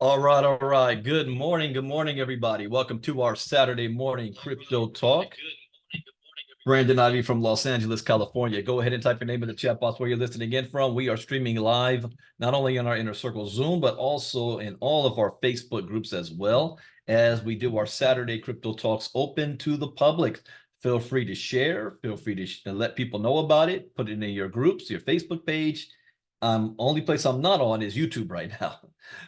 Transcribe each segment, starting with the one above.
All right, all right. Good morning, everybody. Welcome to our Saturday morning crypto talk. Brandon Ivey from Los Angeles, California. Go ahead and type your name in the chat box where you're listening in from. We are streaming live, not only in our Inner Circle Zoom, but also in all of our Facebook groups as well, as we do our Saturday crypto talks open to the public. Feel free to share. Feel free to let people know about it. Put it in your groups, your Facebook page. Only place I'm not on is YouTube right now.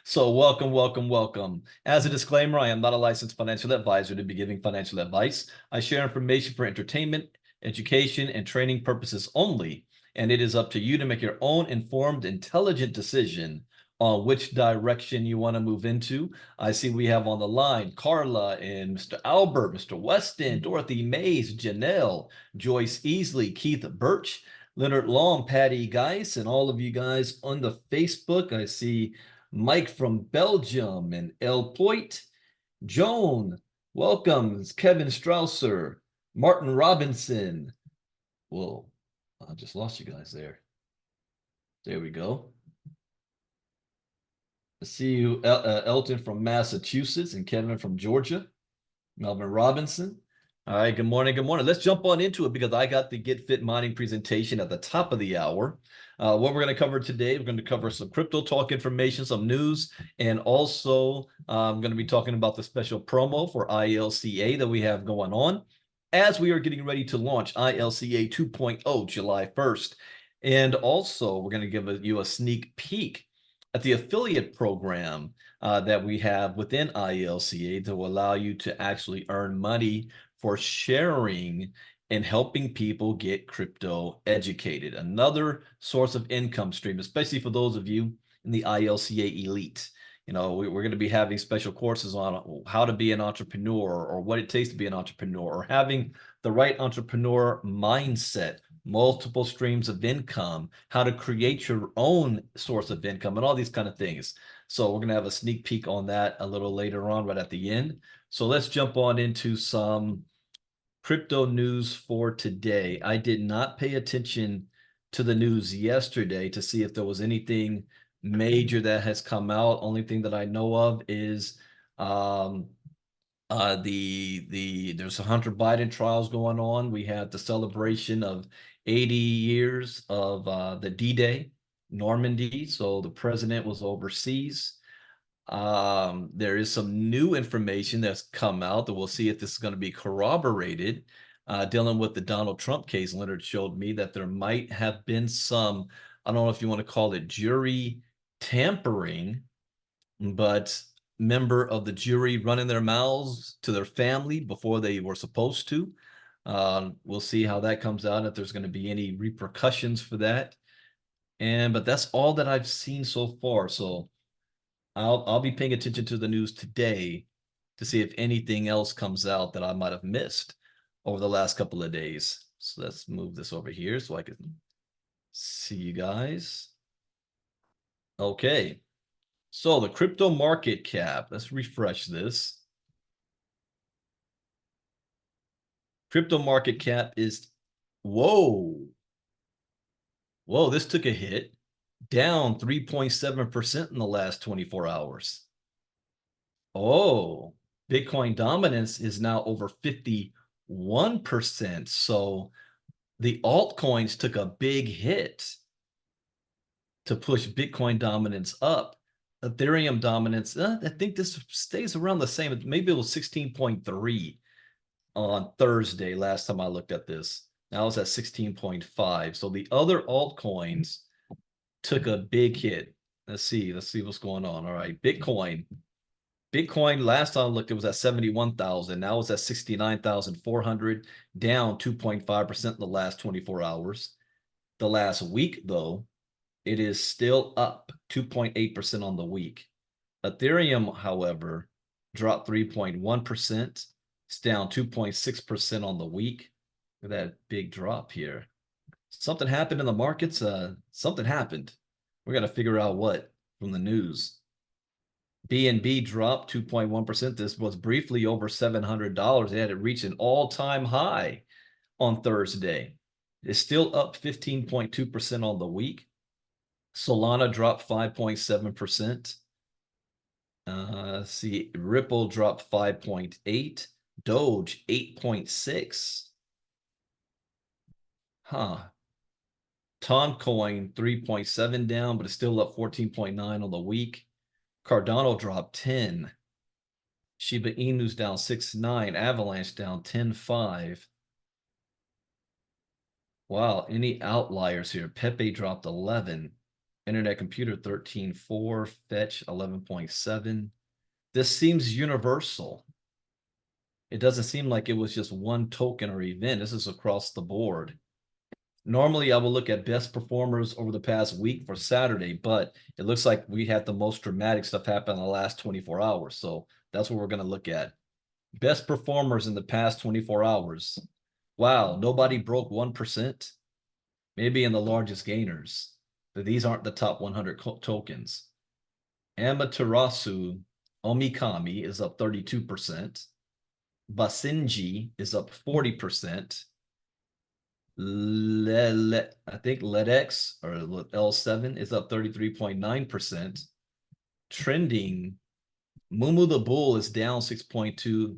So welcome, welcome, welcome. As a disclaimer, I am not a licensed financial advisor to be giving financial advice. I share information for entertainment, education, and training purposes only, and it is up to you to make your own informed, intelligent decision on which direction you want to move into. I see we have on the line Carla and Mr. Albert, Mr. Weston, Dorothy Mays, Janelle, Joyce Easley, Keith Birch, Leonard Long, Patty Geis, and all of you guys on the Facebook. I see Mike from Belgium and El Poit, Joan, welcome, Kevin Strausser, Martin Robinson. Whoa, I just lost you guys there. There we go. I see you, Elton from Massachusetts and Kevin from Georgia, Melvin Robinson. All right, good morning, good morning. Let's jump on into it because I got the Get Fit Mining presentation at the top of the hour. What we're going to cover today, we're going to cover some crypto talk information, some news, and also I'm going to be talking about the special promo for ILCA that we have going on as we are getting ready to launch ILCA 2.0 July 1st. And also, we're going to give you a sneak peek at the affiliate program that we have within ILCA to allow you to actually earn money for sharing and helping people get crypto educated. Another source of income stream, especially for those of you in the ILCA elite. You know, we're going to be having special courses on how to be an entrepreneur or what it takes to be an entrepreneur or having the right entrepreneur mindset, multiple streams of income, how to create your own source of income, and all these kind of things. So we're going to have a sneak peek on that a little later on, right at the end. So let's jump on into some crypto news for today. I did not pay attention to the news yesterday to see if there was anything major that has come out. Only thing that I know of is there's a Hunter Biden trials going on. We had the celebration of 80 years of the D-Day, Normandy. So the president was overseas. There is some new information that's come out that we'll see if this is going to be corroborated. Dealing with the Donald Trump case, Leonard showed me that there might have been some, I don't know if you want to call it jury tampering, but member of the jury running their mouths to their family before they were supposed to. We'll see how that comes out, if there's going to be any repercussions for that. But that's all that I've seen so far. So I'll be paying attention to the news today to see if anything else comes out that I might have missed over the last couple of days. So let's move this over here so I can see you guys. Okay. So the crypto market cap, let's refresh this. Crypto market cap is, whoa, this took a hit, down 3.7% in the last 24 hours. Oh, Bitcoin dominance is now over 51%. So the altcoins took a big hit to push Bitcoin dominance up. Ethereum dominance, I think this stays around the same. Maybe it was 16.3 on Thursday, last time I looked at this. Now it's at 16.5. So the other altcoins took a big hit. Let's see what's going on. All right, Bitcoin, last time I looked, it was at 71,000. Now it's at 69,400, down 2.5% in the last 24 hours. The last week, though, it is still up 2.8% on the week. Ethereum, however, dropped 3.1%. It's down 2.6% on the week. Look at that big drop here. Something happened in the markets. Something happened. We're going to figure out what from the news. BNB dropped 2.1%. This was briefly over $700. It had reached an all-time high on Thursday. It's still up 15.2% on the week. Solana dropped 5.7%. Let's see, Ripple dropped 5.8, Doge 8.6. Huh. Toncoin 3.7 down, but it's still up 14.9 on the week. Cardano dropped 10. Shiba Inu's down 6.9. Avalanche down 10.5. Wow, any outliers here? Pepe dropped 11. Internet Computer 13.4. Fetch 11.7. This seems universal. It doesn't seem like it was just one token or event. This is across the board. Normally, I will look at best performers over the past week for Saturday, but it looks like we had the most dramatic stuff happen in the last 24 hours. So that's what we're going to look at. Best performers in the past 24 hours. Wow, nobody broke 1%. Maybe in the largest gainers. But these aren't the top 100 tokens. Amaterasu Omikami is up 32%. Basenji is up 40%. I think LEDX or L7 is up 33.9%. Trending, Mumu the Bull is down 6.2.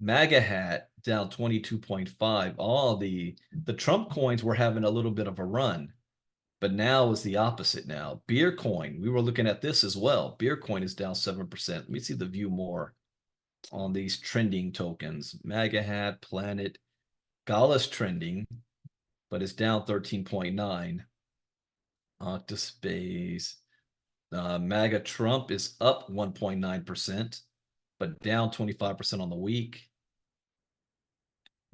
MAGA Hat down 22.5. All the Trump coins were having a little bit of a run, but now is the opposite now. Beer Coin, we were looking at this as well. Beer Coin is down 7%. Let me see the view more on these trending tokens. MAGA Hat, Planet, Gala's trending, but it's down 13.9. Octaspace, MAGA Trump is up 1.9%, but down 25% on the week.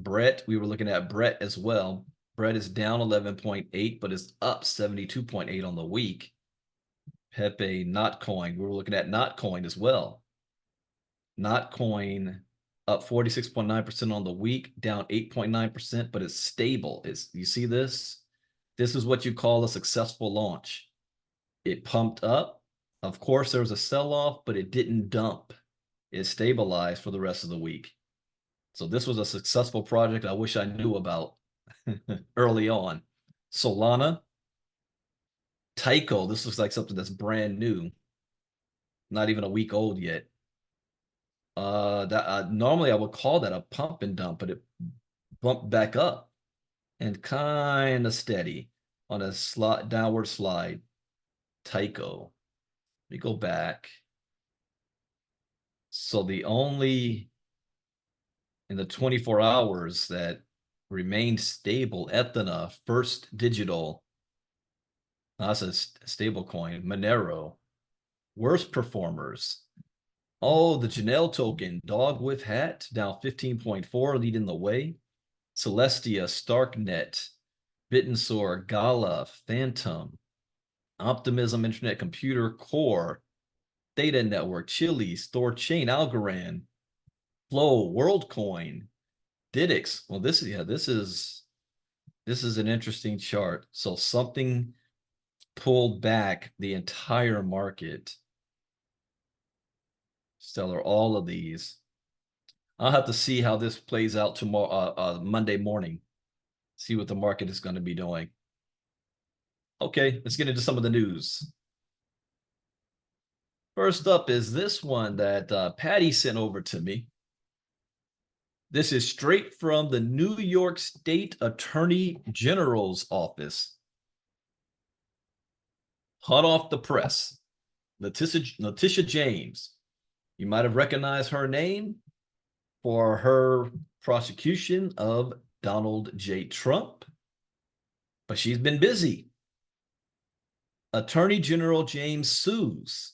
Brett, we were looking at Brett as well. Brett is down 11.8, but is up 72.8 on the week. Pepe, Notcoin, we were looking at Notcoin as well. Notcoin up 46.9% on the week, down 8.9%, but it's stable. You see this? This is what you call a successful launch. It pumped up. Of course, there was a sell-off, but it didn't dump. It stabilized for the rest of the week. So this was a successful project I wish I knew about early on. Solana, Tyco, this looks like something that's brand new. Not even a week old yet. Normally I would call that a pump and dump, but it bumped back up and kind of steady on a downward slide. Tyco. Let me go back. So the only in the 24 hours that remained stable, Ethena, First Digital, that's a stable coin, Monero. Worst performers. Oh, the Janelle token, Dog with Hat, down 15.4, leading the way. Celestia, Starknet, Bittensour, Gala, Phantom, Optimism, Internet Computer, Core, Data Network, Chili's, Thorchain, Algorand, Flow, WorldCoin, Didix. Well, this is an interesting chart. So something pulled back the entire market. Stellar, all of these. I'll have to see how this plays out tomorrow, Monday morning. See what the market is going to be doing. Okay, let's get into some of the news. First up is this one that Patty sent over to me. This is straight from the New York State Attorney General's office. Hot off the press. Letitia James. You might have recognized her name for her prosecution of Donald J. Trump, but she's been busy. Attorney General James sues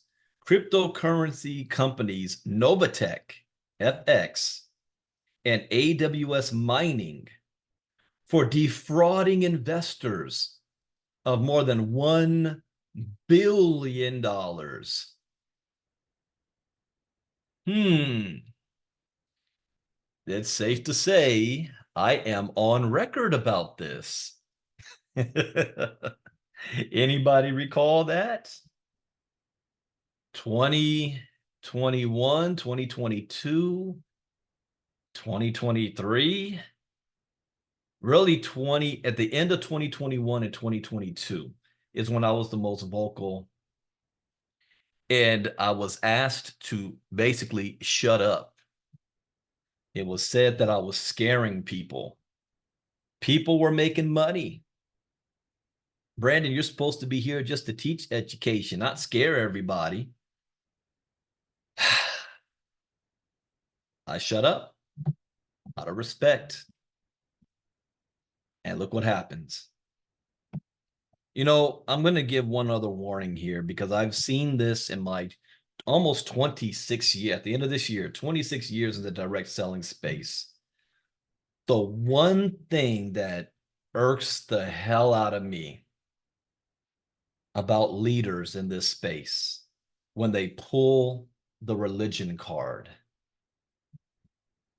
cryptocurrency companies NovaTech, FX, and AWS Mining for defrauding investors of more than $1 billion. It's safe to say I am on record about this. Anybody recall that? 2021, 2022, 2023, really at the end of 2021 and 2022 is when I was the most vocal And I was asked to basically shut up. It was said that I was scaring people. People were making money. Brandon, you're supposed to be here just to teach education, not scare everybody. I shut up out of respect. And look what happens. You know, I'm going to give one other warning here because I've seen this in my almost 26 years, at the end of this year, 26 years in the direct selling space. The one thing that irks the hell out of me about leaders in this space when they pull the religion card.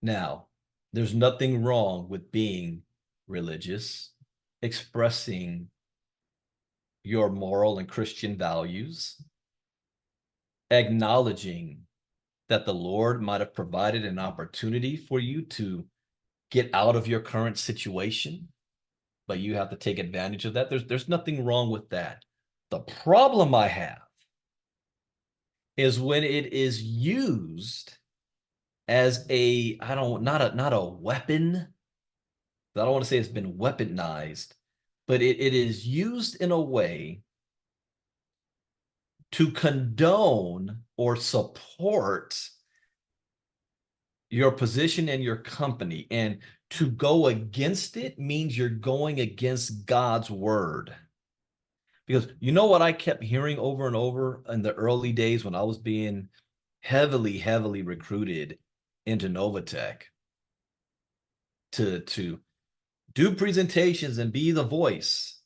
Now, there's nothing wrong with being religious, expressing your moral and Christian values, acknowledging that the Lord might have provided an opportunity for you to get out of your current situation, but you have to take advantage of that. There's nothing wrong with that. The problem I have is when it is used as a, not a weapon. I don't want to say it's been weaponized, but it is used in a way to condone or support your position and your company. And to go against it means you're going against God's word. Because you know what I kept hearing over and over in the early days when I was being heavily recruited into NovaTech to do presentations and be the voice.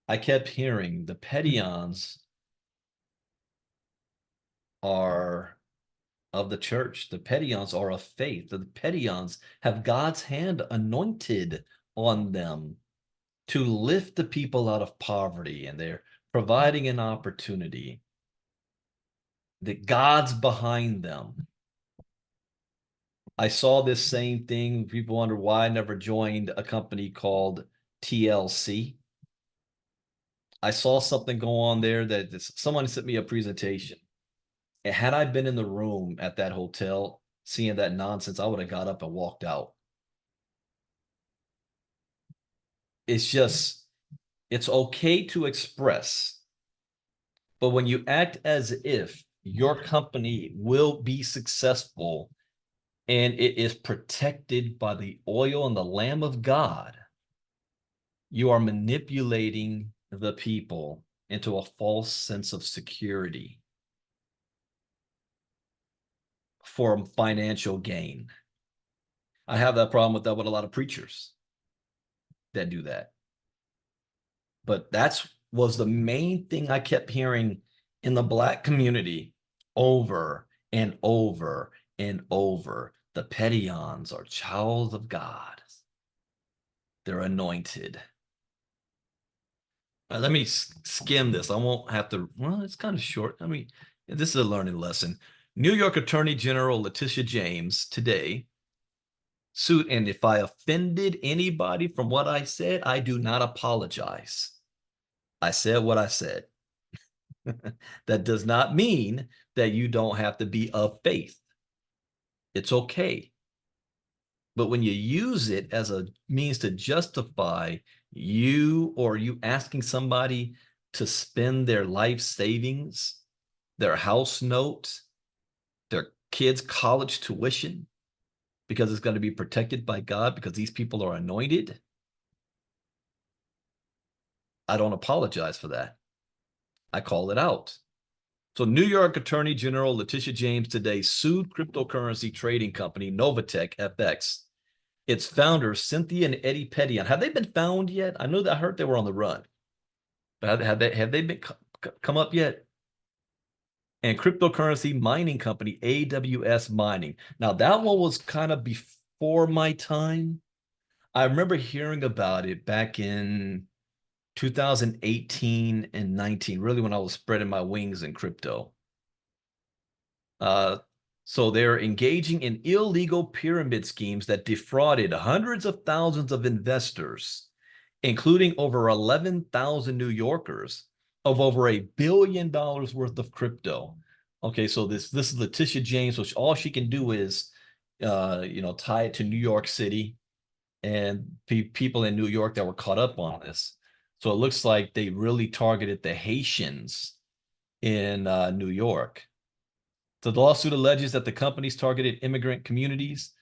I kept hearing the Petions are of the church. The Petions are of faith. The Petions have God's hand anointed on them to lift the people out of poverty, and they're providing an opportunity. That God's behind them. I saw this same thing. People wonder why I never joined a company called TLC. I saw something go on there that someone sent me a presentation. And had I been in the room at that hotel seeing that nonsense, I would have got up and walked out. It's just, it's okay to express, but when you act as if your company will be successful and it is protected by the oil and the Lamb of God, you are manipulating the people into a false sense of security for financial gain. I have that problem with that with a lot of preachers that do that. But that's was the main thing I kept hearing in the Black community over and over and over. The Petions are child of God. They're anointed. Let me skim this. I won't have to, well, it's kind of short. I mean, this is a learning lesson. New York Attorney General Letitia James today sued, and if I offended anybody from what I said, I do not apologize. I said what I said. That does not mean that you don't have to be of faith. It's okay. But when you use it as a means to justify you or you asking somebody to spend their life savings, their house note, their kids' college tuition, because it's going to be protected by God because these people are anointed, I don't apologize for that. I call it out. So New York Attorney General Letitia James today sued cryptocurrency trading company NovaTech FX. Its founders, Cynthia and Eddie Petion. Have they been found yet? I know that I heard they were on the run. But have they been come up yet? And cryptocurrency mining company AWS Mining. Now that one was kind of before my time. I remember hearing about it back in 2018 and 19, really when I was spreading my wings in crypto. So they're engaging in illegal pyramid schemes that defrauded hundreds of thousands of investors, including over 11,000 New Yorkers, of over $1 billion worth of crypto. Okay, so this is Letitia James, which all she can do is tie it to New York City and people in New York that were caught up on this. So it looks like they really targeted the Haitians in New York. So the lawsuit alleges that the companies targeted immigrant communities,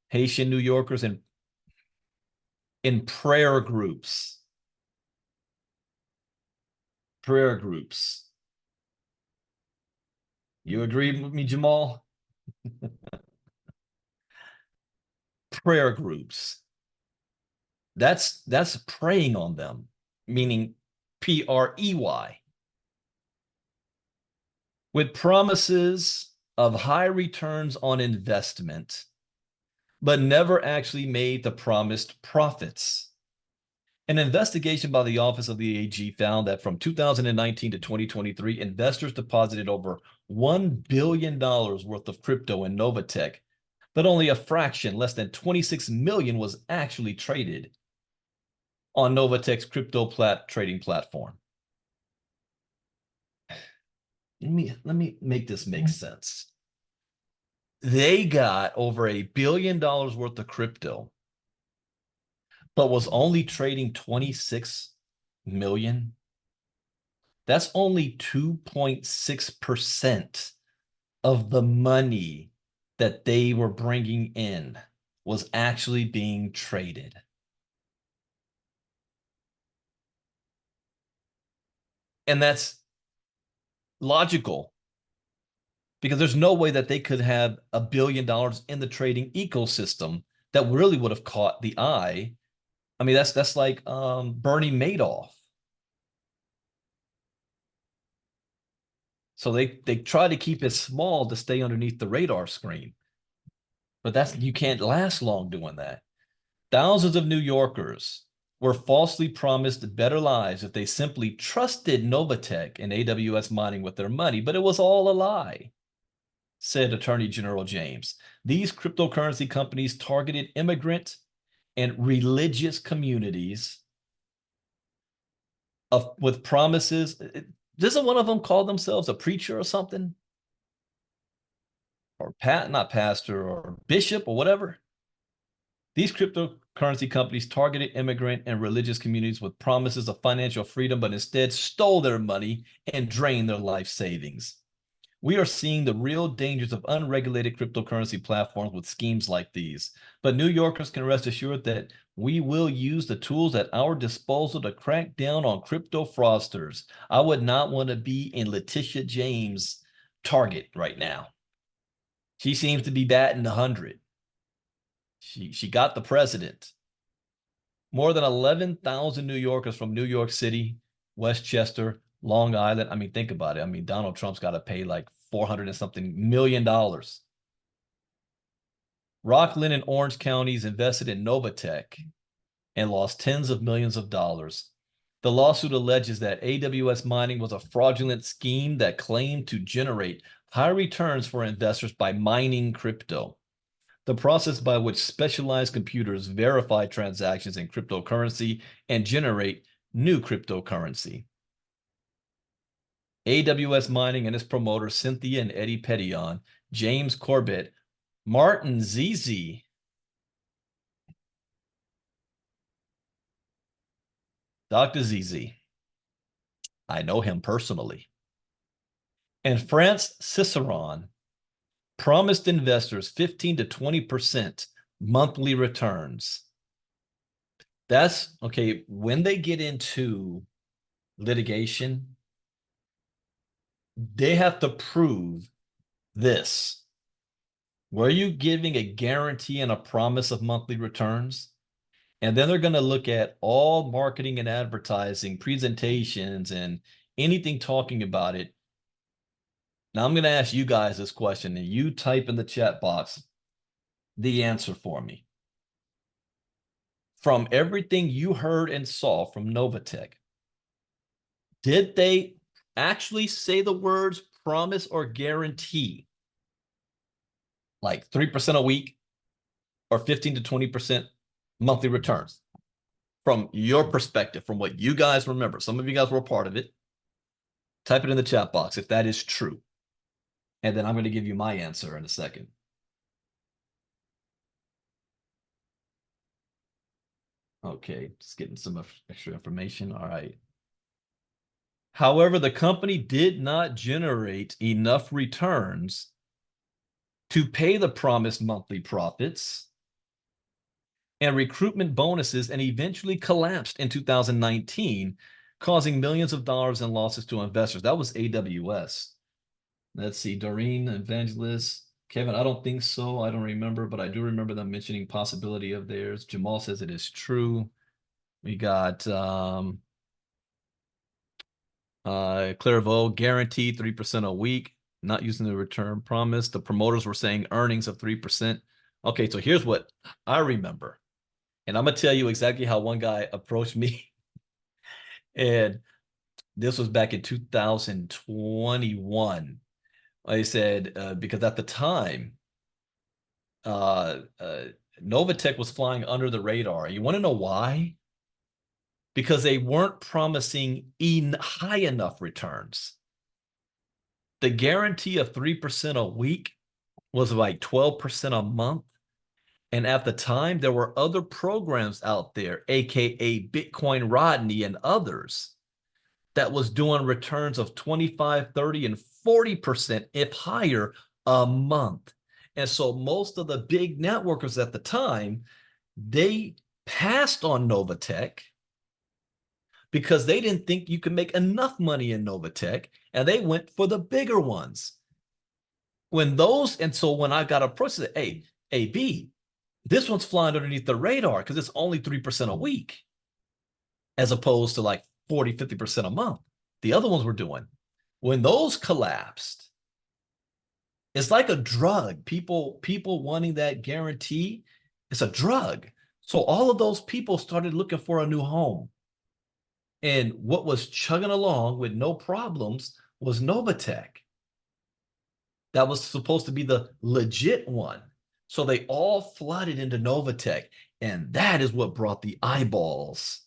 Haitian New Yorkers, and in prayer groups. Prayer groups. You agree with me, Jamal? Prayer groups. That's preying on them, meaning PREY, with promises of high returns on investment, but never actually made the promised profits. An investigation by the Office of the AG found that from 2019 to 2023, investors deposited over $1 billion worth of crypto in NovaTech, but only a fraction, less than 26 million, was actually traded on NovaTech's crypto trading platform. Let me make this make sense. They got over $1 billion worth of crypto, but was only trading 26 million. That's only 2.6% of the money that they were bringing in was actually being traded. And that's logical because there's no way that they could have $1 billion in the trading ecosystem that really would have caught the eye. I mean, that's like Bernie Madoff. So they try to keep it small to stay underneath the radar screen. But you can't last long doing that. Thousands of New Yorkers were falsely promised better lives if they simply trusted NovaTech and AWS mining with their money, but it was all a lie, said Attorney General James. These cryptocurrency companies targeted immigrant and religious communities with promises. Doesn't one of them call themselves a preacher or something? Or not pastor or bishop or whatever? These cryptocurrency companies targeted immigrant and religious communities with promises of financial freedom, but instead stole their money and drained their life savings. We are seeing the real dangers of unregulated cryptocurrency platforms with schemes like these. But New Yorkers can rest assured that we will use the tools at our disposal to crack down on crypto fraudsters. I would not want to be in Letitia James' target right now. She seems to be batting 100. She got the president. More than 11,000 New Yorkers from New York City, Westchester, Long Island. I mean, think about it. I mean, Donald Trump's got to pay like 400 and something million dollars. Rockland and Orange counties invested in NovaTech and lost tens of millions of dollars. The lawsuit alleges that AWS mining was a fraudulent scheme that claimed to generate high returns for investors by mining crypto, the process by which specialized computers verify transactions in cryptocurrency and generate new cryptocurrency. AWS Mining and its promoters, Cynthia and Eddie Petillon, James Corbett, Martin Zizi, Dr. Zizi, I know him personally, and France Ciceron promised investors 15 to 20% monthly returns. That's okay. When they get into litigation, they have to prove this. Were you giving a guarantee and a promise of monthly returns? And then they're going to look at all marketing and advertising, presentations, and anything talking about it. Now, I'm going to ask you guys this question, and you type in the chat box the answer for me. From everything you heard and saw from NovaTech, did they actually say the words promise or guarantee? Like 3% a week or 15 to 20% monthly returns? From your perspective, from what you guys remember, some of you guys were a part of it. Type it in the chat box if that is true. And then I'm going to give you my answer in a second. Okay, just getting some extra information. All right. However, the company did not generate enough returns to pay the promised monthly profits and recruitment bonuses, and eventually collapsed in 2019, causing millions of dollars in losses to investors. That was AWS. Let's see, Doreen, Evangelist, Kevin, I don't think so. I don't remember, but I do remember them mentioning possibility of theirs. Jamal says it is true. We got Clairvaux, guaranteed 3% a week, not using the return promise. The promoters were saying earnings of 3%. Okay, so here's what I remember. And I'm going to tell you exactly how one guy approached me. And this was back in 2021. I said, because at the time, NovaTech was flying under the radar. You want to know why? Because they weren't promising high enough returns. The guarantee of 3% a week was like 12% a month. And at the time, there were other programs out there, AKA Bitcoin Rodney and others, that was doing returns of 25, 30, and 40%, if higher, a month. And so most of the big networkers at the time, they passed on NovaTech because they didn't think you could make enough money in NovaTech, and they went for the bigger ones. And so when I got approached, I said, hey, AB, this one's flying underneath the radar because it's only 3% a week, as opposed to like 40, 50% a month. The other ones were doing. When those collapsed, it's like a drug. People wanting that guarantee, it's a drug. So all of those people started looking for a new home. And what was chugging along with no problems was NovaTech. That was supposed to be the legit one. So they all flooded into NovaTech. And that is what brought the eyeballs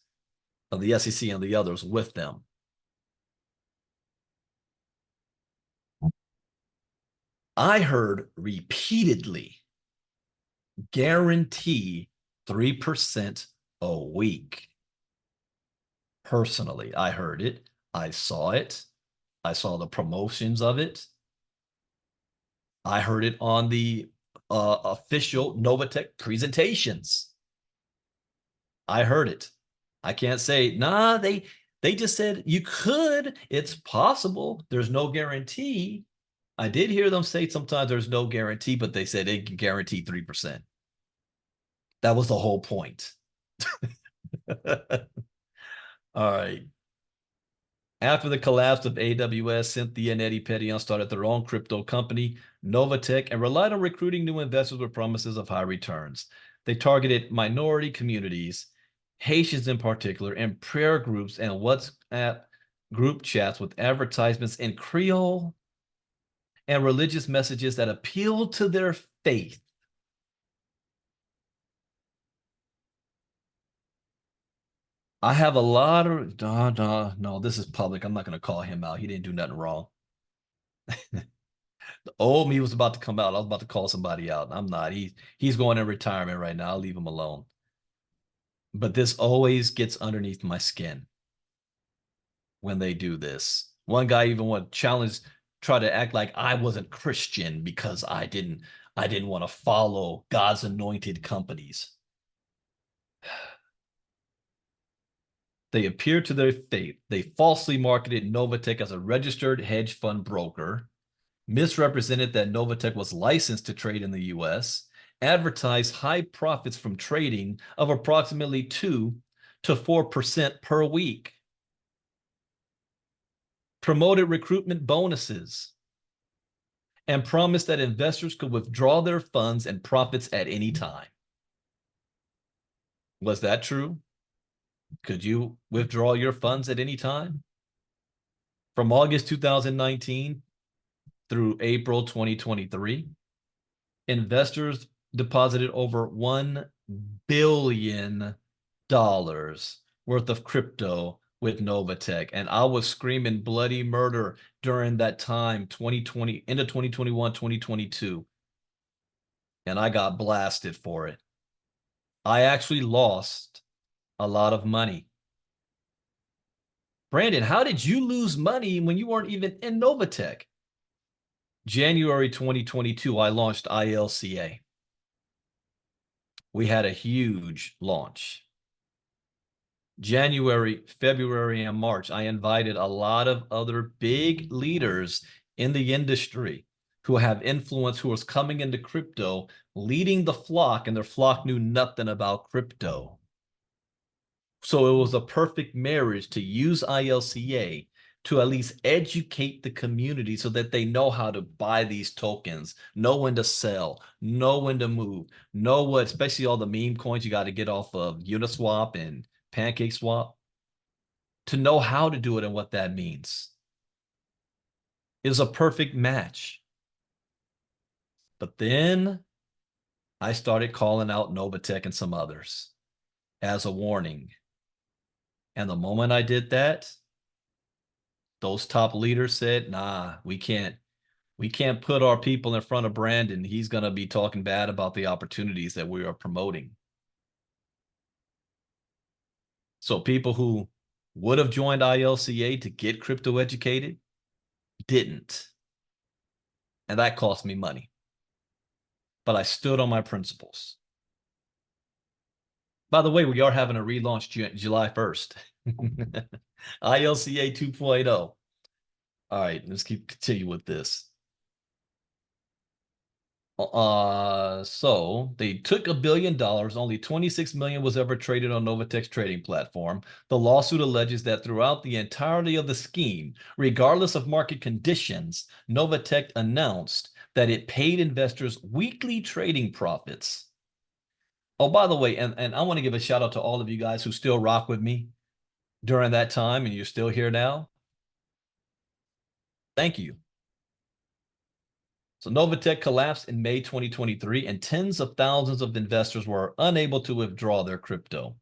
of the SEC and the others with them. I heard repeatedly, guarantee 3% a week. Personally, I heard it. I saw it. I saw the promotions of it. I heard it on the official NovaTech presentations. I heard it. I can't say, nah, they just said you could. It's possible. There's no guarantee. I did hear them say sometimes there's no guarantee, but they said they can guarantee 3%. That was the whole point. All right. After the collapse of AWS, Cynthia and Eddie Pettion started their own crypto company, NovaTech, and relied on recruiting new investors with promises of high returns. They targeted minority communities, Haitians in particular, and prayer groups and WhatsApp group chats with advertisements in Creole and religious messages that appealed to their faith. I have a lot of no, this is public. I'm not going to call him out. He didn't do nothing wrong. The old me was about to come out. I was about to call somebody out. I'm not. He's going in retirement right now. I'll leave him alone. But this always gets underneath my skin when they do this. One guy even want to challenge, try to act like I wasn't Christian because I didn't want to follow God's anointed companies. They appeared to their faith. They falsely marketed NovaTech as a registered hedge fund broker, misrepresented that NovaTech was licensed to trade in the US, advertised high profits from trading of approximately 2 to 4% per week, promoted recruitment bonuses, and promised that investors could withdraw their funds and profits at any time. Was that true? Could you withdraw your funds at any time? From August 2019 through April 2023, investors deposited over $1 billion worth of crypto with NovaTech, and I was screaming bloody murder during that time, 2020, into 2021, 2022, and I got blasted for it. I actually lost a lot of money. Brandon, how did you lose money when you weren't even in NovaTech? January 2022, I launched ILCA. We had a huge launch. January, February, and March, I invited a lot of other big leaders in the industry who have influence, who was coming into crypto, leading the flock, and their flock knew nothing about crypto. So it was a perfect marriage to use ILCA to at least educate the community so that they know how to buy these tokens, know when to sell, know when to move, know what, especially all the meme coins you got to get off of Uniswap and PancakeSwap, to know how to do it and what that means. It was a perfect match. But then I started calling out NovaTech and some others as a warning. And the moment I did that, those top leaders said, nah, we can't put our people in front of Brandon. He's going to be talking bad about the opportunities that we are promoting. So people who would have joined ILCA to get crypto educated didn't. And that cost me money. But I stood on my principles. By the way, we are having a relaunch July 1st. ILCA 2.0. All right, let's continue with this. So they took $1 billion. Only 26 million was ever traded on NovaTech's trading platform. The lawsuit alleges that throughout the entirety of the scheme, regardless of market conditions, NovaTech announced that it paid investors weekly trading profits. Oh, by the way, and I want to give a shout out to all of you guys who still rock with me during that time and you're still here now. Thank you. So NovaTech collapsed in May 2023, and tens of thousands of investors were unable to withdraw their crypto.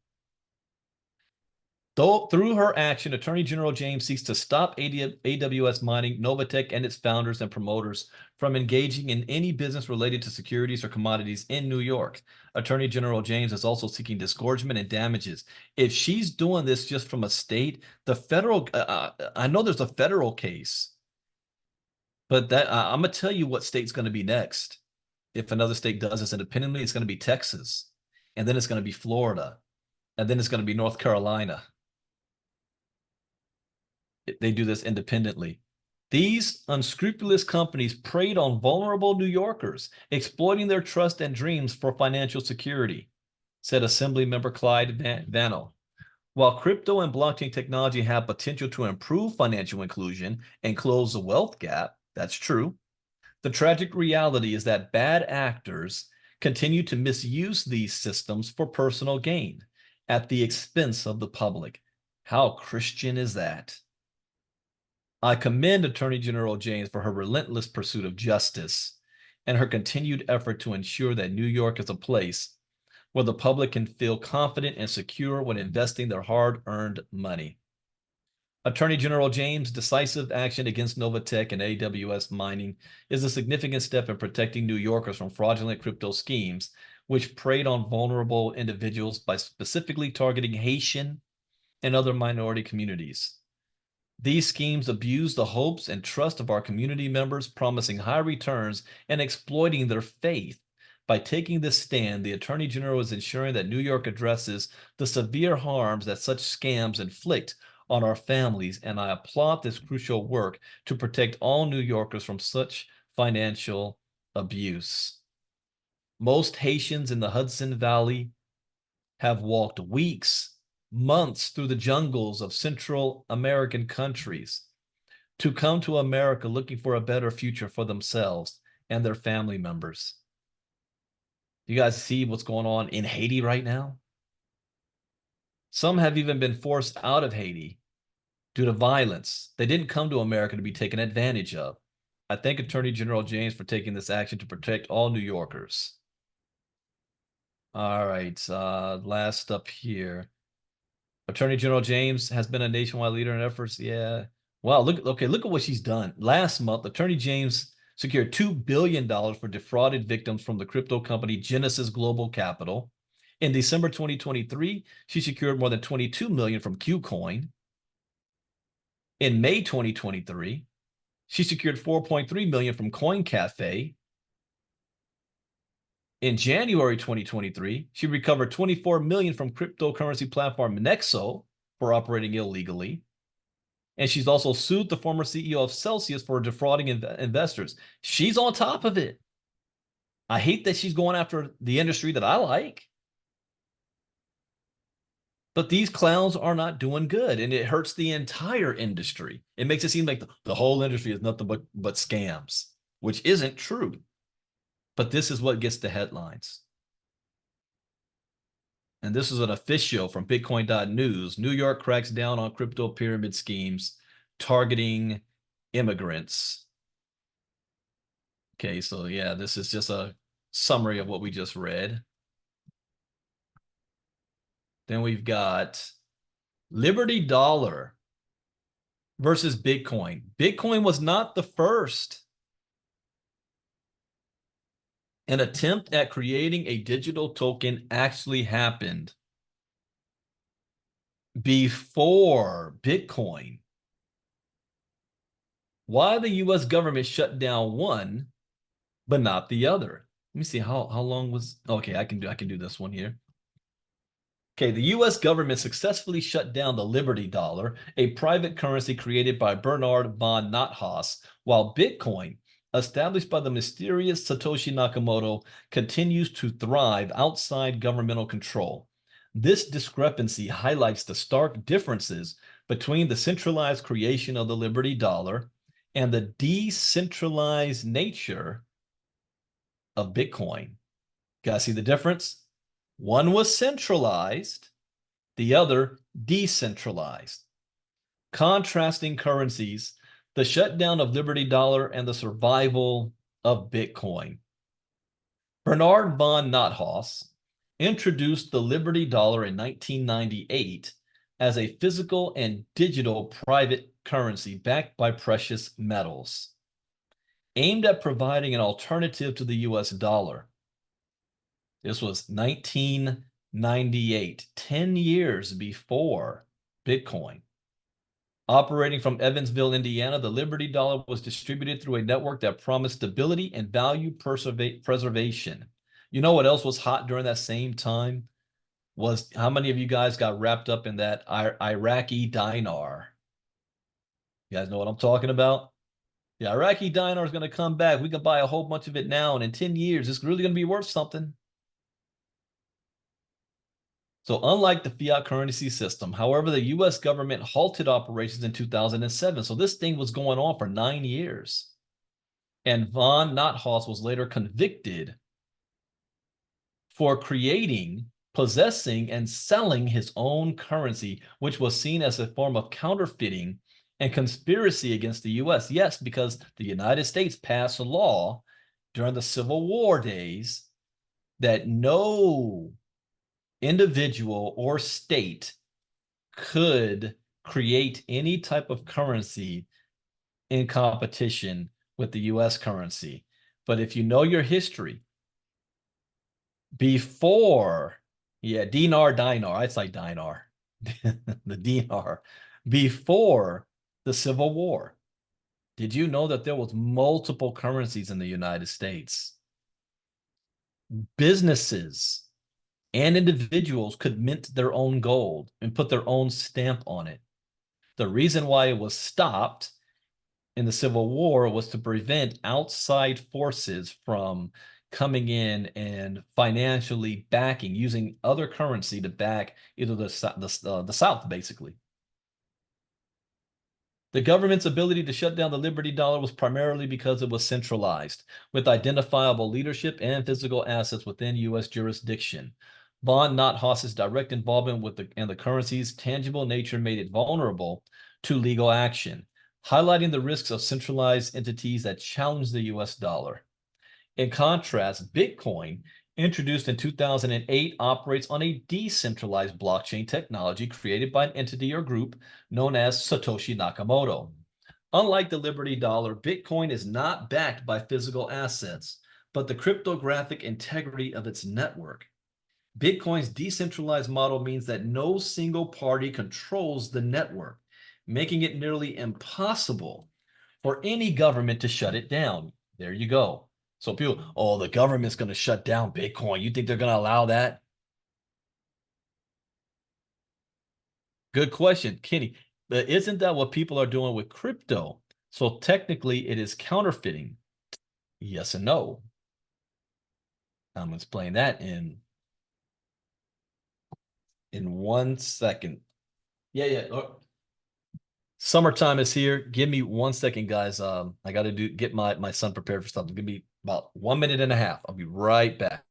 Though through her action, Attorney General James seeks to stop AWS mining, NovaTech and its founders and promoters from engaging in any business related to securities or commodities in New York. Attorney General James is also seeking disgorgement and damages. If she's doing this just from a state, the federal, I know there's a federal case, but that I'm gonna tell you what state's going to be next. If another state does this independently, it's going to be Texas, and then it's going to be Florida, and then it's going to be North Carolina. They do this independently. These unscrupulous companies preyed on vulnerable New Yorkers, exploiting their trust and dreams for financial security, said Assembly Member Clyde Vano. While crypto and blockchain technology have potential to improve financial inclusion and close the wealth gap, that's true. The tragic reality is that bad actors continue to misuse these systems for personal gain at the expense of the public. How Christian is that? I commend Attorney General James for her relentless pursuit of justice and her continued effort to ensure that New York is a place where the public can feel confident and secure when investing their hard-earned money. Attorney General James' decisive action against NovaTech and AWS mining is a significant step in protecting New Yorkers from fraudulent crypto schemes, which preyed on vulnerable individuals by specifically targeting Haitian and other minority communities. These schemes abuse the hopes and trust of our community members, promising high returns and exploiting their faith. By taking this stand, the Attorney General is ensuring that New York addresses the severe harms that such scams inflict on our families, and I applaud this crucial work to protect all New Yorkers from such financial abuse. Most Haitians in the Hudson Valley have walked weeks, months through the jungles of Central American countries to come to America looking for a better future for themselves and their family members. You guys see what's going on in Haiti right now? Some have even been forced out of Haiti due to violence. They didn't come to America to be taken advantage of. I thank Attorney General James for taking this action to protect all New Yorkers. All right, last up here. Attorney General James has been a nationwide leader in efforts. Yeah. Wow. Look at what she's done. Last month, Attorney James secured $2 billion for defrauded victims from the crypto company Genesis Global Capital. In December 2023, she secured more than $22 million from KuCoin. In May 2023, she secured $4.3 million from CoinCafe. In January 2023, she recovered $24 million from cryptocurrency platform Nexo for operating illegally. And she's also sued the former CEO of Celsius for defrauding investors. She's on top of it. I hate that she's going after the industry that I like. But these clowns are not doing good, and it hurts the entire industry. It makes it seem like the whole industry is nothing but scams, which isn't true. But this is what gets the headlines. And this is an official from Bitcoin.news. New York cracks down on crypto pyramid schemes targeting immigrants. Okay, so yeah, this is just a summary of what we just read. Then we've got Liberty Dollar versus Bitcoin. Bitcoin was not the first. An attempt at creating a digital token actually happened before Bitcoin. Why the US government shut down one, but not the other? Let me see how long was, okay, I can do this one here. Okay, the US government successfully shut down the Liberty Dollar, a private currency created by Bernard von Nothaus, while Bitcoin, established by the mysterious Satoshi Nakamoto, continues to thrive outside governmental control. This discrepancy highlights the stark differences between the centralized creation of the Liberty Dollar and the decentralized nature of Bitcoin. Guys, see the difference? One was centralized, the other decentralized. Contrasting currencies, the shutdown of Liberty Dollar and the survival of Bitcoin. Bernard von Nothaus introduced the Liberty Dollar in 1998 as a physical and digital private currency backed by precious metals, aimed at providing an alternative to the US dollar. This was 1998, 10 years before Bitcoin. Operating from Evansville, Indiana, the Liberty Dollar was distributed through a network that promised stability and value preservation. You know what else was hot during that same time? Was how many of you guys got wrapped up in that Iraqi dinar? You guys know what I'm talking about? The Iraqi dinar is going to come back. We can buy a whole bunch of it now, and in 10 years, it's really going to be worth something. So unlike the fiat currency system, however, the US government halted operations in 2007. So this thing was going on for 9 years. And von Nothaus was later convicted for creating, possessing, and selling his own currency, which was seen as a form of counterfeiting and conspiracy against the US. Yes, because the United States passed a law during the Civil War days that no individual or state could create any type of currency in competition with the US currency. But if you know your history, before, dinar, I'd say dinar, the dinar, before the Civil War, did you know that there was multiple currencies in the United States? Businesses and individuals could mint their own gold and put their own stamp on it. The reason why it was stopped in the Civil War was to prevent outside forces from coming in and financially backing, using other currency to back either the South, basically. The government's ability to shut down the Liberty Dollar was primarily because it was centralized, with identifiable leadership and physical assets within U.S. jurisdiction. Von Nothaus's direct involvement with the currency's tangible nature made it vulnerable to legal action, highlighting the risks of centralized entities that challenge the US dollar. In contrast, Bitcoin Introduced in 2008, operates on a decentralized blockchain technology created by an entity or group known as Satoshi Nakamoto. Unlike the Liberty Dollar, Bitcoin is not backed by physical assets, but the cryptographic integrity of its network. Bitcoin's decentralized model means that no single party controls the network, making it nearly impossible for any government to shut it down. There you go. So people, oh, the government's going to shut down Bitcoin. You think they're going to allow that? Good question, Kenny. But isn't that what people are doing with crypto? So technically, it is counterfeiting. Yes and no. I'm going to explain that in 1 second. Yeah. Summertime is here. Give me 1 second, guys. I got to get my son prepared for something. Give me about 1 minute and a half. I'll be right back.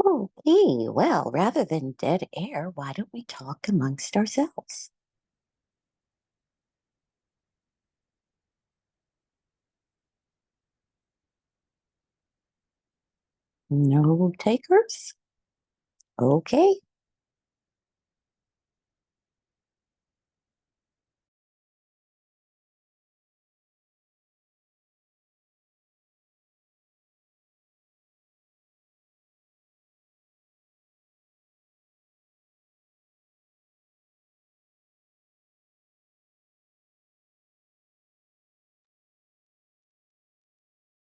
Okay, well, rather than dead air, why don't we talk amongst ourselves? No takers? Okay.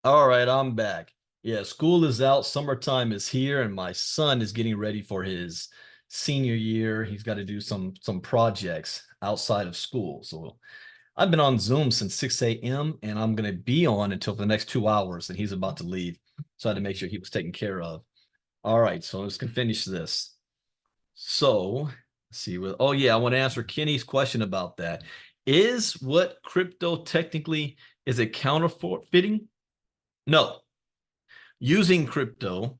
All right, I'm back. Yeah, school is out, summertime is here, and my son is getting ready for his senior year. He's got to do some projects outside of school. So I've been on Zoom since 6 a.m. and I'm going to be on until the next 2 hours, and he's about to leave. So I had to make sure he was taken care of. All right, so let's finish this. So let's see. Oh yeah, I want to answer Kenny's question about that. Is what crypto technically is it counterfeiting? No, using crypto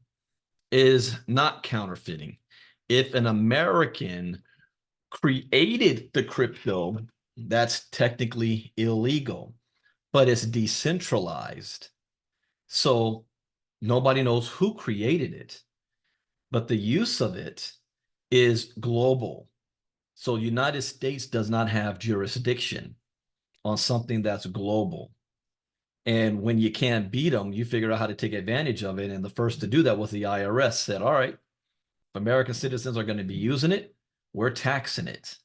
is not counterfeiting. If an American created the crypto, that's technically illegal, but it's decentralized. So nobody knows who created it, but the use of it is global. So United States does not have jurisdiction on something that's global. And when you can't beat them, you figure out how to take advantage of it. And the first to do that was the IRS said, all right, if American citizens are going to be using it, we're taxing it.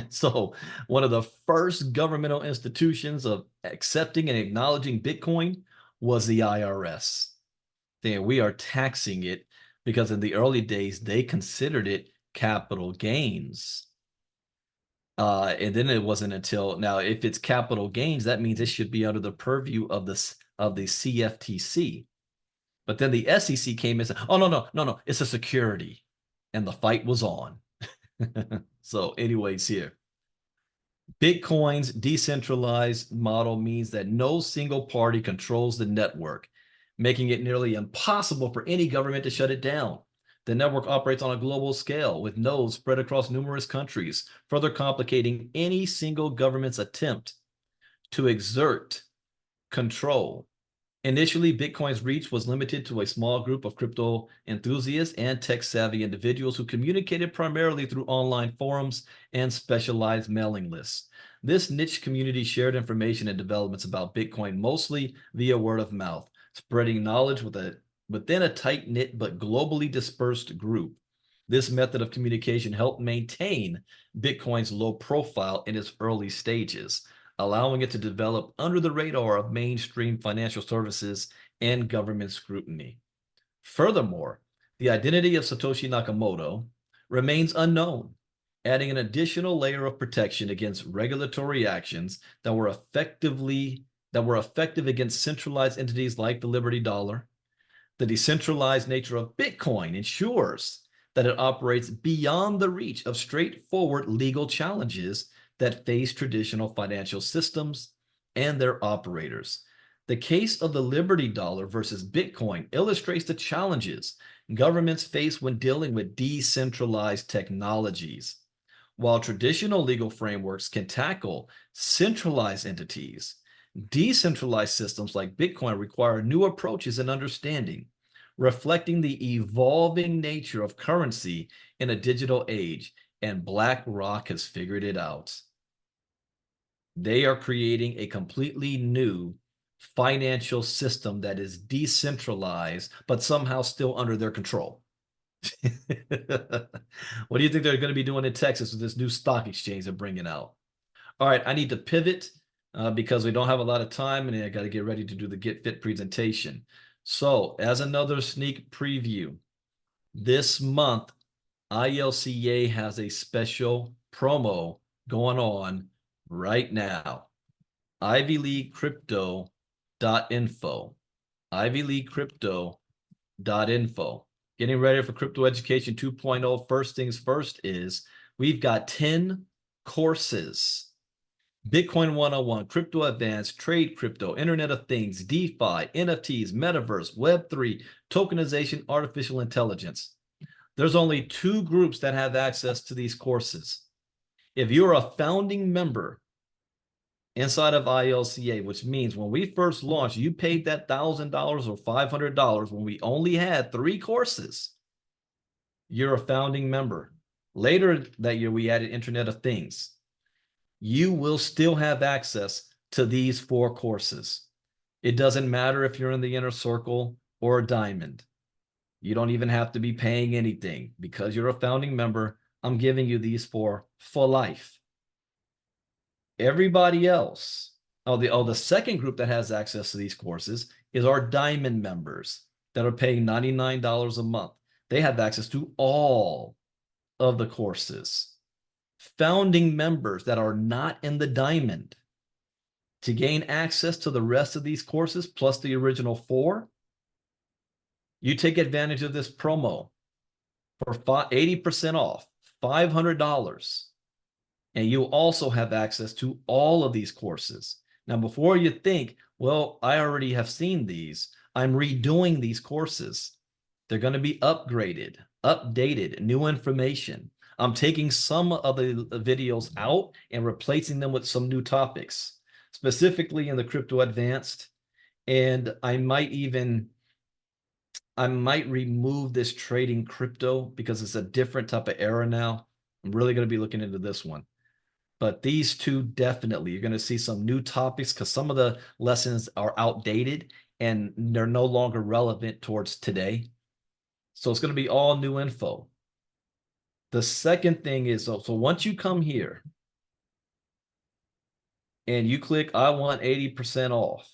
So one of the first governmental institutions of accepting and acknowledging Bitcoin was the IRS. Saying we are taxing it because in the early days, they considered it capital gains. And then it wasn't until now, if it's capital gains, that means it should be under the purview of the CFTC. But then the SEC came and said, "Oh no, it's a security," and the fight was on. So, anyways, here, Bitcoin's decentralized model means that no single party controls the network, making it nearly impossible for any government to shut it down. The network operates on a global scale with nodes spread across numerous countries, further complicating any single government's attempt to exert control. Initially, Bitcoin's reach was limited to a small group of crypto enthusiasts and tech-savvy individuals who communicated primarily through online forums and specialized mailing lists. This niche community shared information and developments about Bitcoin mostly via word of mouth, spreading knowledge within a tight-knit but globally dispersed group. This method of communication helped maintain Bitcoin's low profile in its early stages, allowing it to develop under the radar of mainstream financial services and government scrutiny. Furthermore, the identity of Satoshi Nakamoto remains unknown, adding an additional layer of protection against regulatory actions that were effective against centralized entities like the Liberty Dollar. The decentralized nature of Bitcoin ensures that it operates beyond the reach of straightforward legal challenges that face traditional financial systems and their operators. The case of the Liberty Dollar versus Bitcoin illustrates the challenges governments face when dealing with decentralized technologies. While traditional legal frameworks can tackle centralized entities, decentralized systems like Bitcoin require new approaches and understanding, reflecting the evolving nature of currency in a digital age, and BlackRock has figured it out. They are creating a completely new financial system that is decentralized, but somehow still under their control. What do you think they're going to be doing in Texas with this new stock exchange they're bringing out? All right, I need to pivot because we don't have a lot of time and I got to get ready to do the Get Fit presentation. So as another sneak preview, this month, ILCA has a special promo going on right now. ivyleaguecrypto.info. ivyleaguecrypto.info. Getting ready for Crypto Education 2.0. First things first is we've got 10 courses. Bitcoin 101, Crypto Advanced, Trade Crypto, Internet of Things, DeFi, NFTs, Metaverse, Web3, Tokenization, Artificial Intelligence. There's only 2 groups that have access to these courses. If you're a founding member inside of ILCA, which means when we first launched, you paid that $1,000 or $500 when we only had 3 courses. You're a founding member. Later that year, we added Internet of Things. You will still have access to these 4 courses. It doesn't matter if you're in the inner circle or a diamond. You don't even have to be paying anything. Because you're a founding member, I'm giving you these 4 for life. Everybody else, the second group that has access to these courses is our diamond members that are paying $99 a month. They have access to all of the courses. Founding members that are not in the diamond, to gain access to the rest of these courses plus the original 4, you take advantage of this promo for 80% off, $500. And you also have access to all of these courses. Now, before you think, well, I already have seen these, I'm redoing these courses. They're going to be upgraded, updated, new information. I'm taking some of the videos out and replacing them with some new topics, specifically in the Crypto Advanced. And I might remove this trading crypto because it's a different type of era now. I'm really going to be looking into this one. But these 2 definitely, you're going to see some new topics because some of the lessons are outdated and they're no longer relevant towards today. So it's going to be all new info. The second thing is, so once you come here and you click, I want 80% off,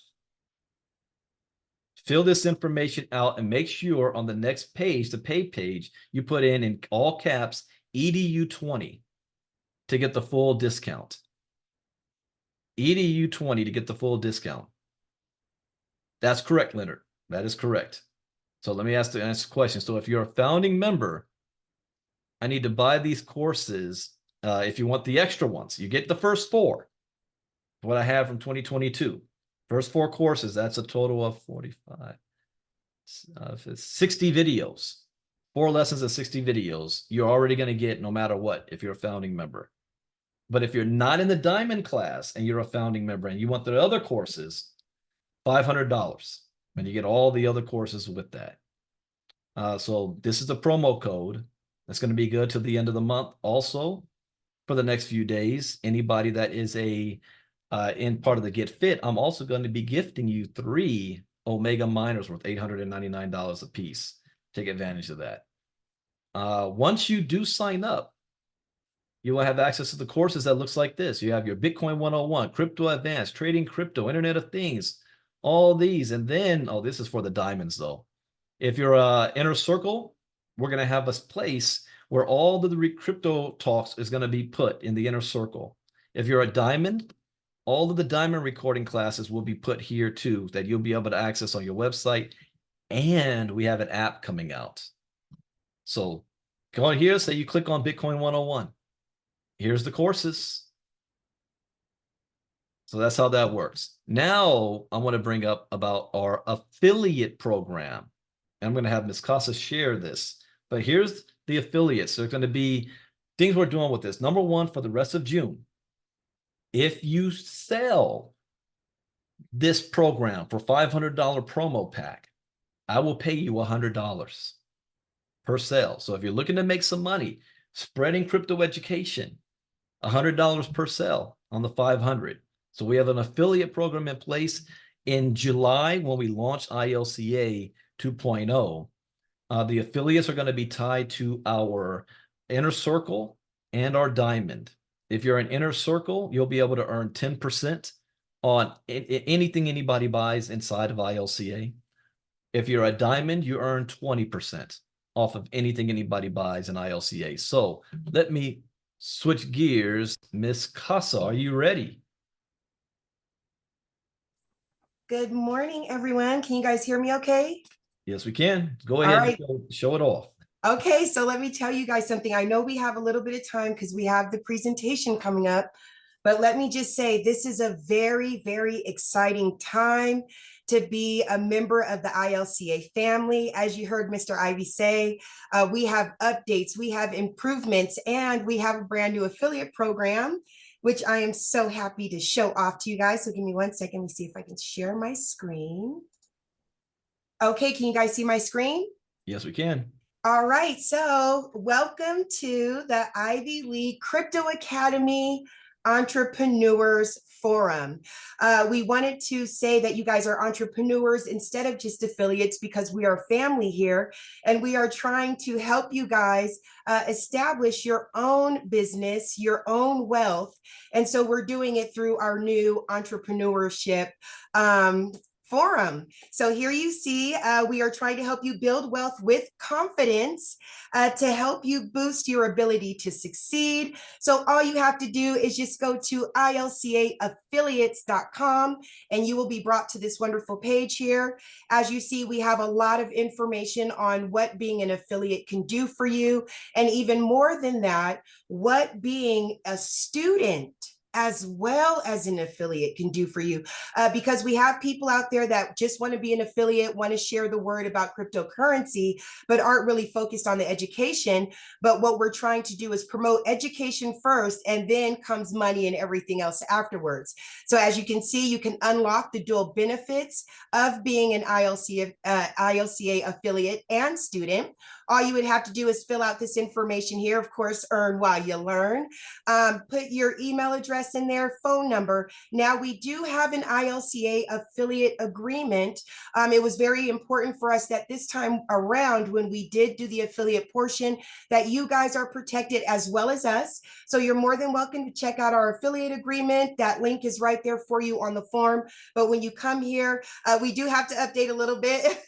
fill this information out and make sure on the next page, the pay page, you put in all caps, EDU20 to get the full discount. EDU20 to get the full discount. That's correct, Leonard. That is correct. So let me ask the question. So if you're a founding member, I need to buy these courses. If you want the extra ones, you get the first 4. What I have from 2022. First 4 courses, that's a total of 45. if it's 60 videos, 4 lessons of 60 videos, you're already going to get no matter what if you're a founding member. But if you're not in the diamond class and you're a founding member and you want the other courses, $500, and you get all the other courses with that. So this is the promo code that's going to be good till the end of the month. Also, for the next few days, anybody that is in part of the Get Fit, I'm also going to be gifting you 3 Omega miners worth $899 a piece. Take advantage of that. Once you do sign up, you will have access to the courses that looks like this. You have your Bitcoin 101, Crypto Advanced, Trading Crypto, Internet of Things, all these. And then, oh, this is for the diamonds though. If you're a inner circle, we're going to have a place where all the crypto talks is going to be put in the inner circle. If you're a diamond, all of the diamond recording classes will be put here too, that you'll be able to access on your website. And we have an app coming out. So go on here, say you click on Bitcoin 101. Here's the courses. So that's how that works. Now I want to bring up about our affiliate program. And I'm going to have Ms. Casa share this. But here's the affiliates. There's going to be things we're doing with this. Number one, for the rest of June, if you sell this program for $500 promo pack, I will pay you $100 per sale. So if you're looking to make some money, spreading crypto education, $100 per sale on the 500. So we have an affiliate program in place in July when we launch ILCA 2.0. The affiliates are going to be tied to our inner circle and our diamond. If you're an inner circle, you'll be able to earn 10% on anything anybody buys inside of ILCA. If you're a diamond, you earn 20% off of anything anybody buys in ILCA. So let me switch gears. Miss Casa, are you ready? Good morning, everyone. Can you guys hear me okay? Yes, we can. Go ahead and show it off. Okay, so let me tell you guys something. I know we have a little bit of time because we have the presentation coming up, but let me just say this is a very, very exciting time to be a member of the ILCA family. As you heard Mr. Ivey say, we have updates, we have improvements, and we have a brand new affiliate program, which I am so happy to show off to you guys. So give me 1 second. Let me see if I can share my screen. Okay, can you guys see my screen? Yes, we can. All right, so welcome to the Ivy League Crypto Academy Entrepreneurs Forum. We wanted to say that you guys are entrepreneurs instead of just affiliates because we are family here and we are trying to help you guys establish your own business, your own wealth. And so we're doing it through our new entrepreneurship forum. So here you see, we are trying to help you build wealth with confidence to help you boost your ability to succeed. So all you have to do is just go to ilcaaffiliates.com and you will be brought to this wonderful page here. As you see, we have a lot of information on what being an affiliate can do for you. And even more than that, what being a student as well as an affiliate can do for you, because we have people out there that just want to be an affiliate, want to share the word about cryptocurrency, but aren't really focused on the education. But what we're trying to do is promote education first, and then comes money and everything else afterwards. So as you can see, you can unlock the dual benefits of being an ILCA affiliate and student. All you would have to do is fill out this information here, of course, earn while you learn. Put your email address in there, phone number. Now we do have an ILCA affiliate agreement. It was very important for us that this time around when we did do the affiliate portion that you guys are protected as well as us. So you're more than welcome to check out our affiliate agreement. That link is right there for you on the form. But when you come here, we do have to update a little bit,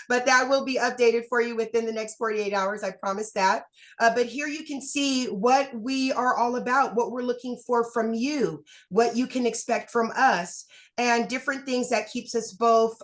but that will be updated for you within the next 48 hours. I promise that. But here you can see what we are all about, what we're looking for from you, what you can expect from us, and different things that keeps us both,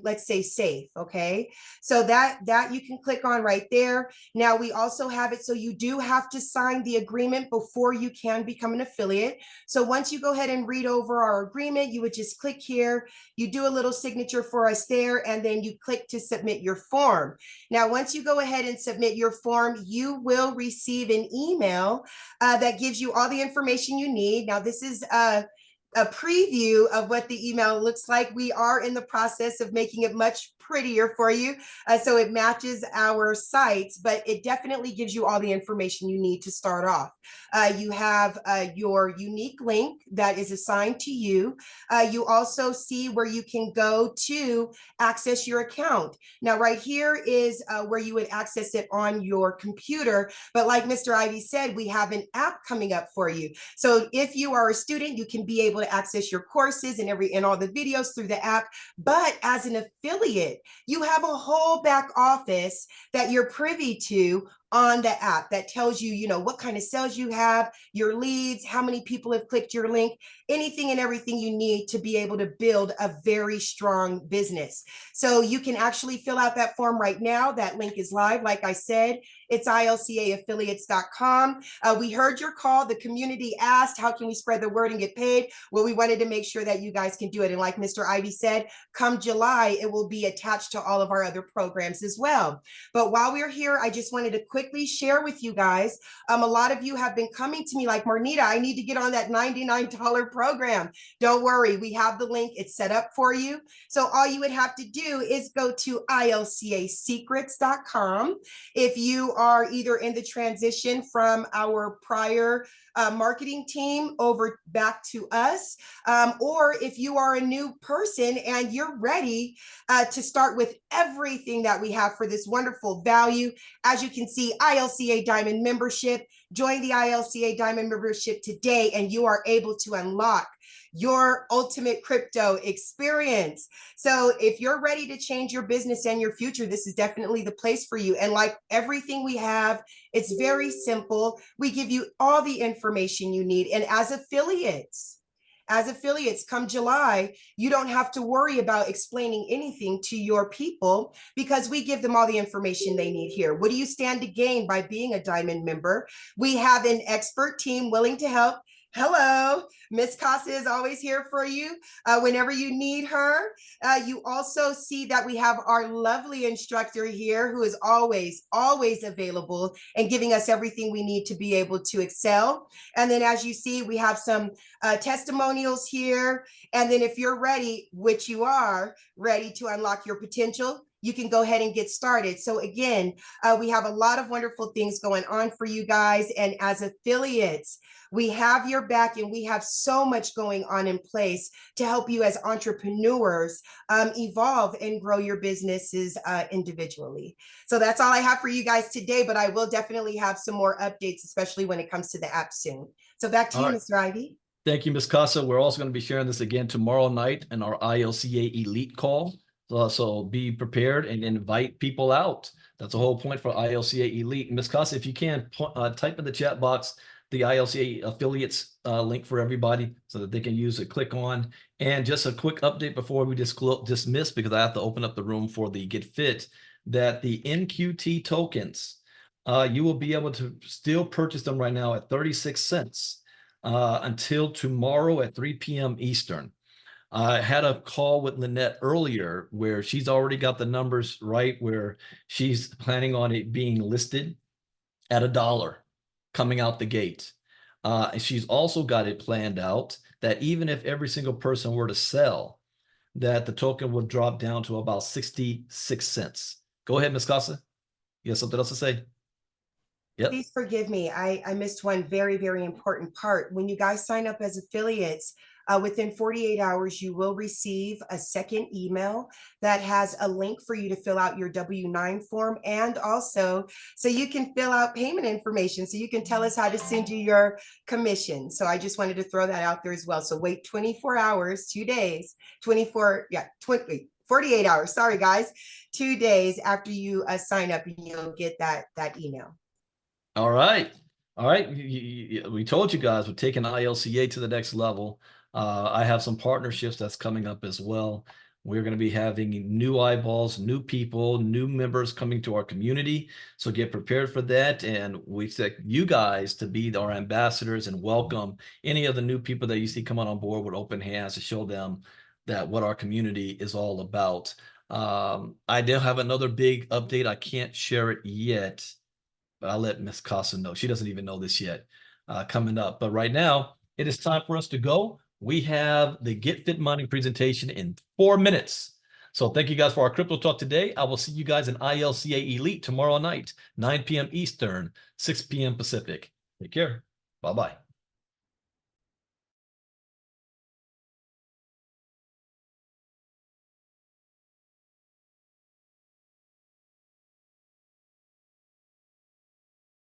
let's say, safe. Okay, so that you can click on right there. Now we also have it so you do have to sign the agreement before you can become an affiliate. So once you go ahead and read over our agreement, you would just click here, you do a little signature for us there, and then you click to submit your form. Now once you go ahead and submit your form, you will receive an email that gives you all the information you need. Now this is a preview of what the email looks like. We are in the process of making it much prettier for you, so it matches our sites, but it definitely gives you all the information you need to start off. You have your unique link that is assigned to you. You also see where you can go to access your account. Now, right here is where you would access it on your computer. But like Mr. Ivey said, we have an app coming up for you. So if you are a student, you can be able to access your courses and all the videos through the app. But as an affiliate, you have a whole back office that you're privy to on the app that tells you, you know, what kind of sales you have, your leads, how many people have clicked your link, anything and everything you need to be able to build a very strong business. So you can actually fill out that form right now. That link is live. Like I said, it's ilcaaffiliates.com. We heard your call. The community asked, how can we spread the word and get paid? Well, we wanted to make sure that you guys can do it. And like Mr. Ivey said, come July, it will be attached to all of our other programs as well. But while we're here, I just wanted to quickly share with you guys, a lot of you have been coming to me like, Marnita, I need to get on that $99 program. Don't worry, we have the link. It's set up for you. So all you would have to do is go to ilcasecrets.com. If you are either in the transition from our prior marketing team over back to us, or if you are a new person and you're ready to start with everything that we have for this wonderful value. As you can see, ILCA Diamond membership. Join the ILCA Diamond membership today and you are able to unlock your ultimate crypto experience. So if you're ready to change your business and your future, this is definitely the place for you. And like everything we have, it's very simple. We give you all the information you need. And as affiliates, come July, you don't have to worry about explaining anything to your people because we give them all the information they need here. What do you stand to gain by being a Diamond member? We have an expert team willing to help. Hello, Miss Casa is always here for you whenever you need her. You also see that we have our lovely instructor here who is always available and giving us everything we need to be able to excel. And then as you see, we have some testimonials here. And then if you're ready, which you are ready to unlock your potential, you can go ahead and get started. So again, we have a lot of wonderful things going on for you guys. And as affiliates, we have your back and we have so much going on in place to help you as entrepreneurs evolve and grow your businesses individually. So that's all I have for you guys today, but I will definitely have some more updates, especially when it comes to the app soon. So back to you, Mr. Ivey. Thank you, Ms. Casa. We're also going to be sharing this again tomorrow night in our ILCA Elite call. So be prepared and invite people out. That's the whole point for ILCA Elite. Ms. Casa, if you can, type in the chat box the ILCA affiliates link for everybody so that they can use it, click on. And just a quick update before we dismiss, because I have to open up the room for the Get Fit, that the NQT tokens, you will be able to still purchase them right now at 36 cents until tomorrow at 3 p.m. Eastern. I had a call with Lynette earlier where she's already got the numbers right, where she's planning on it being listed at $1 coming out the gate. And she's also got it planned out that even if every single person were to sell, that the token would drop down to about 66 cents. Go ahead, Ms. Casa. You have something else to say? Yep. Please forgive me. I missed one very, very important part. When you guys sign up as affiliates, within 48 hours, you will receive a second email that has a link for you to fill out your W-9 form, and also so you can fill out payment information so you can tell us how to send you your commission. So I just wanted to throw that out there as well. So wait 24 hours, 2 days, 48 hours. Sorry, guys, 2 days after you sign up and you'll get that email. All right. All right, we told you guys we're taking ILCA to the next level. I have some partnerships that's coming up as well. We're going to be having new eyeballs, new people, new members coming to our community. So get prepared for that. And we expect you guys to be our ambassadors and welcome any of the new people that you see coming on board with open hands to show them that what our community is all about. I do have another big update. I can't share it yet, but I'll let Miss Casa know. She doesn't even know this yet, coming up. But right now, it is time for us to go. We have the Get Fit Mining presentation in 4 minutes. So thank you guys for our crypto talk today. I will see you guys in ILCA Elite tomorrow night, 9 p.m. Eastern, 6 p.m. Pacific. Take care. Bye-bye.